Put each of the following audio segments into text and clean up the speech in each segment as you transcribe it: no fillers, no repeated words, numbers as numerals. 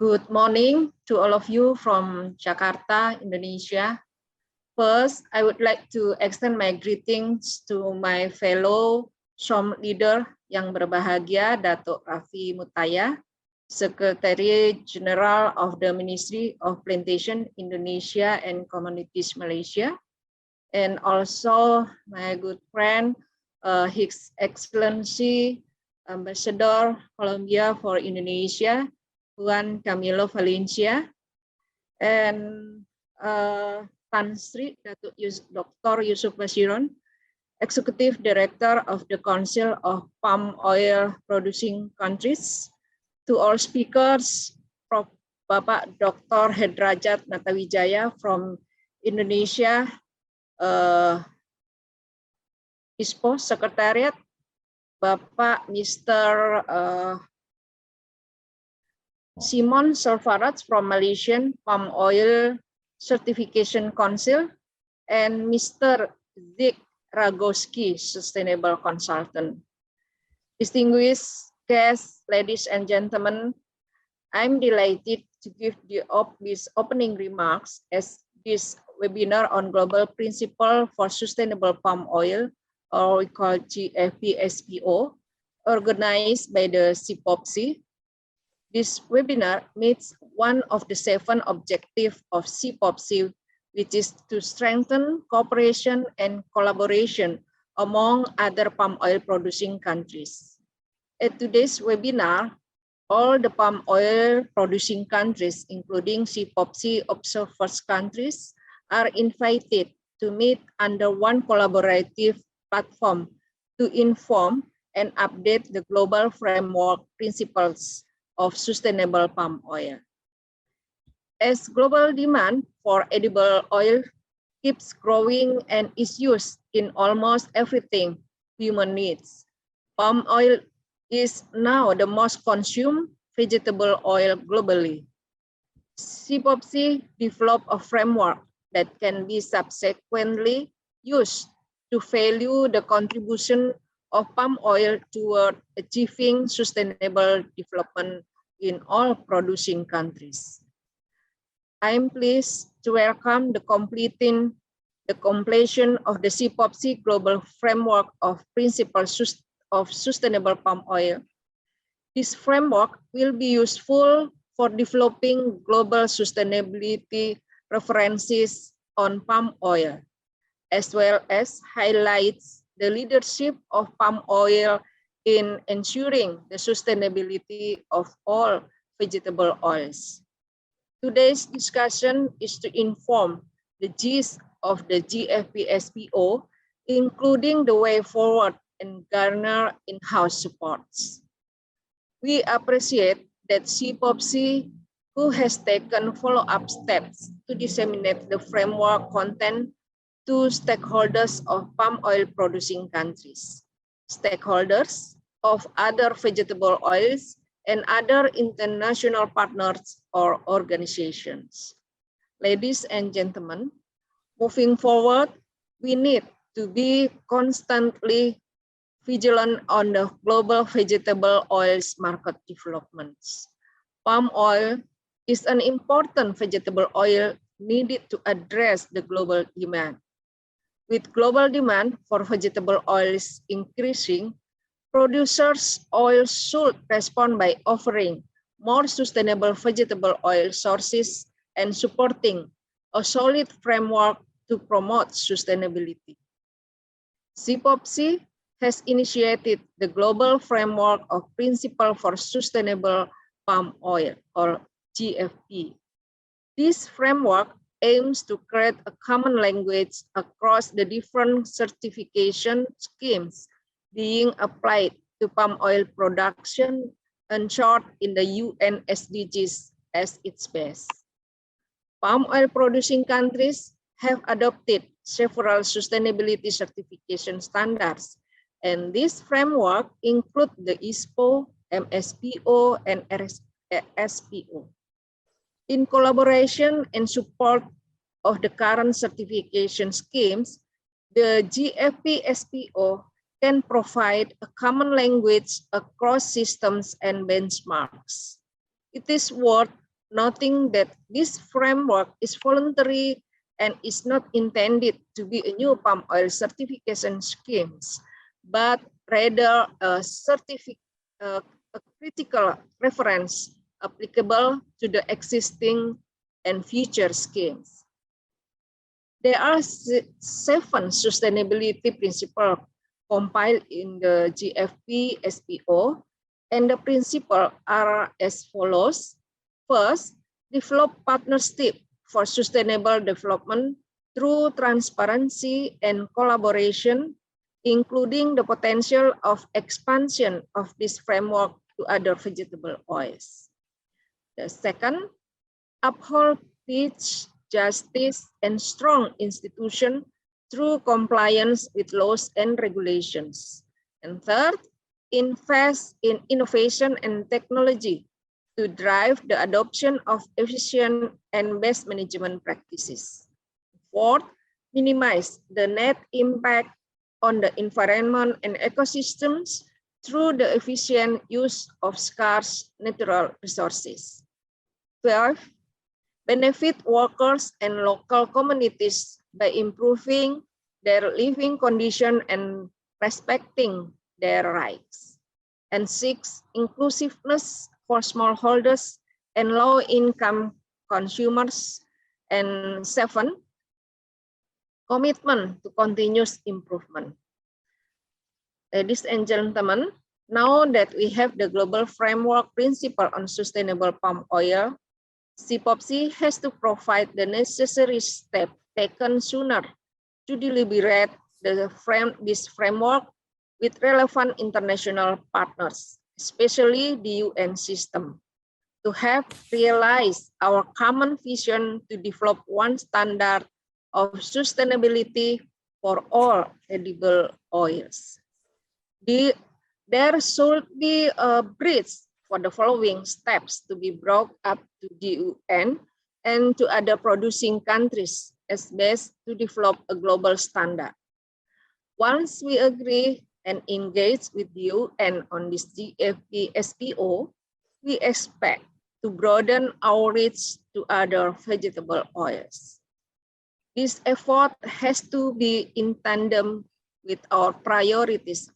Good morning to all of you from Jakarta, Indonesia. First, I would like to extend my greetings to my fellow SHOM leader yang berbahagia, Datuk Raffi Mutaya, Secretary General of the Ministry of Plantation Indonesia and Communities Malaysia, and also my good friend, His Excellency Ambassador Colombia for Indonesia, Juan Camilo Valencia, and Tan Sri Datuk Dr. Yusuf Bashiron, Executive Director of the Council of Palm Oil Producing Countries. To all speakers, Prof. Bapak Dr. Hedrajat Natawijaya from Indonesia, ISPO Secretariat, Bapak Mr. Simon Salvaraj from Malaysian Palm Oil Certification Council, and Mr. Dick Ragowski, Sustainable Consultant. Distinguished guests, ladies and gentlemen, I'm delighted to give these opening remarks as this webinar on Global Principle for Sustainable Palm Oil, or we call GFP-SPO, organized by the CPOPC. This webinar meets one of the 7 objectives of CPOPC, which is to strengthen cooperation and collaboration among other palm oil producing countries. At today's webinar, all the palm oil producing countries, including CPOPC observers countries, are invited to meet under one collaborative platform to inform and update the global framework principles of sustainable palm oil. As global demand for edible oil keeps growing and is used in almost everything human needs, palm oil is now the most consumed vegetable oil globally. CPOPC developed a framework that can be subsequently used to value the contribution of palm oil toward achieving sustainable development in all producing countries. I am pleased to welcome the completion of the CPOPC Global Framework of Principles of Sustainable Palm Oil. This framework will be useful for developing global sustainability references on palm oil, as well as highlights the leadership of palm oil in ensuring the sustainability of all vegetable oils. Today's discussion is to inform the gist of the GFP-SPO, including the way forward and garner in-house supports. We appreciate that CPOPC, who has taken follow-up steps to disseminate the framework content to stakeholders of palm oil producing countries, stakeholders of other vegetable oils, and other international partners or organizations. Ladies and gentlemen, moving forward, we need to be constantly vigilant on the global vegetable oils market developments. Palm oil is an important vegetable oil needed to address the global demand. With global demand for vegetable oils increasing, producers' oil should respond by offering more sustainable vegetable oil sources and supporting a solid framework to promote sustainability. CPOPC has initiated the Global Framework of Principle for Sustainable Palm Oil, or GFP. This framework aims to create a common language across the different certification schemes being applied to palm oil production, ensured in the UN SDGs as its base. Palm oil producing countries have adopted several sustainability certification standards, and this framework includes the ISPO, MSPO, and SPO. In collaboration and support of the current certification schemes, the GFP-SPO can provide a common language across systems and benchmarks. It is worth noting that this framework is voluntary and is not intended to be a new palm oil certification schemes, but rather a critical reference applicable to the existing and future schemes. There are 7 sustainability principles compiled in the GFP SPO, and the principles are as follows. First, develop partnership for sustainable development through transparency and collaboration, including the potential of expansion of this framework to other vegetable oils. The second, uphold peace, justice, and strong institutions through compliance with laws and regulations. And third, invest in innovation and technology to drive the adoption of efficient and best management practices. Fourth, minimize the net impact on the environment and ecosystems through the efficient use of scarce natural resources. 12, benefit workers and local communities by improving their living condition and respecting their rights. And 6, inclusiveness for smallholders and low-income consumers. And 7, commitment to continuous improvement. Ladies and gentlemen, now that we have the global framework principle on sustainable palm oil, CPOPC has to provide the necessary step taken sooner to deliberate this framework with relevant international partners, especially the UN system, to have realized our common vision to develop one standard of sustainability for all edible oils. There should be a bridge for the following steps to be brought up to the UN and to other producing countries as best to develop a global standard. Once we agree and engage with the UN on this GFP SPO, we expect to broaden our reach to other vegetable oils. This effort has to be in tandem with our priorities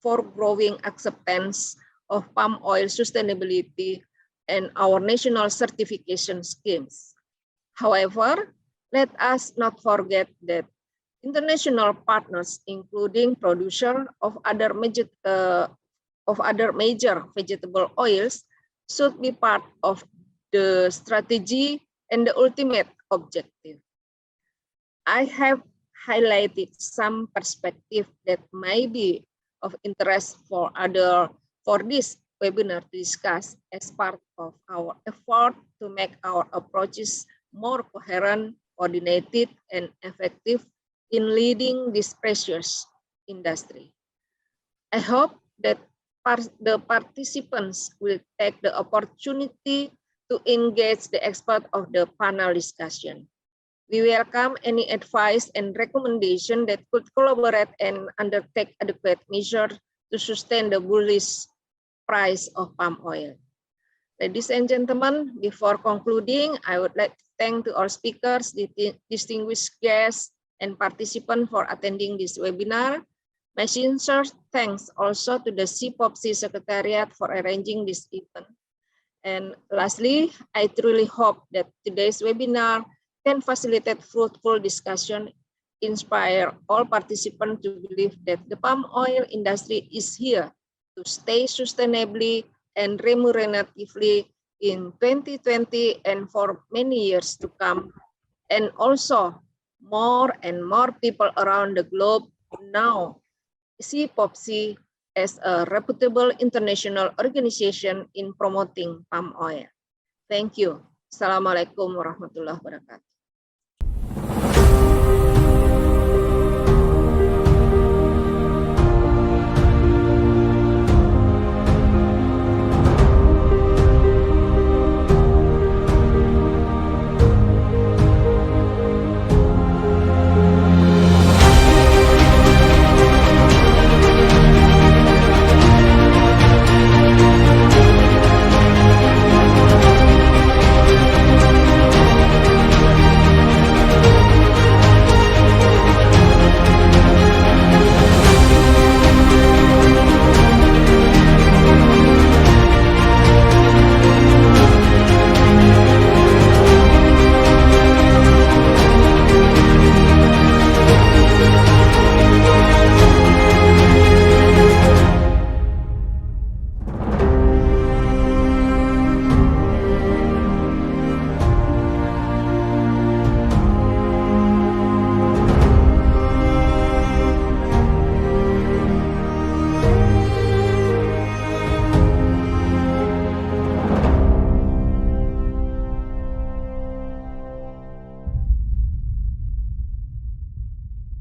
for growing acceptance of palm oil sustainability and our national certification schemes. However, let us not forget that international partners, including producers of other major vegetable oils, should be part of the strategy and the ultimate objective. I have highlighted some perspectives that may be of interest for this webinar to discuss as part of our effort to make our approaches more coherent, coordinated, and effective in leading this precious industry. I hope that the participants will take the opportunity to engage the expert of the panel discussion. We welcome any advice and recommendation that could collaborate and undertake adequate measures to sustain the bullish price of palm oil. Ladies and gentlemen, before concluding, I would like to thank to our speakers, distinguished guests, and participants for attending this webinar. My sincere thanks also to the CPOPC Secretariat for arranging this event. And lastly, I truly hope that today's webinar can facilitate fruitful discussion, inspire all participants to believe that the palm oil industry is here to stay sustainably and remuneratively in 2020 and for many years to come. And also, more and more people around the globe now see CPOPC as a reputable international organization in promoting palm oil. Thank you. Assalamualaikum warahmatullahi wabarakatuh.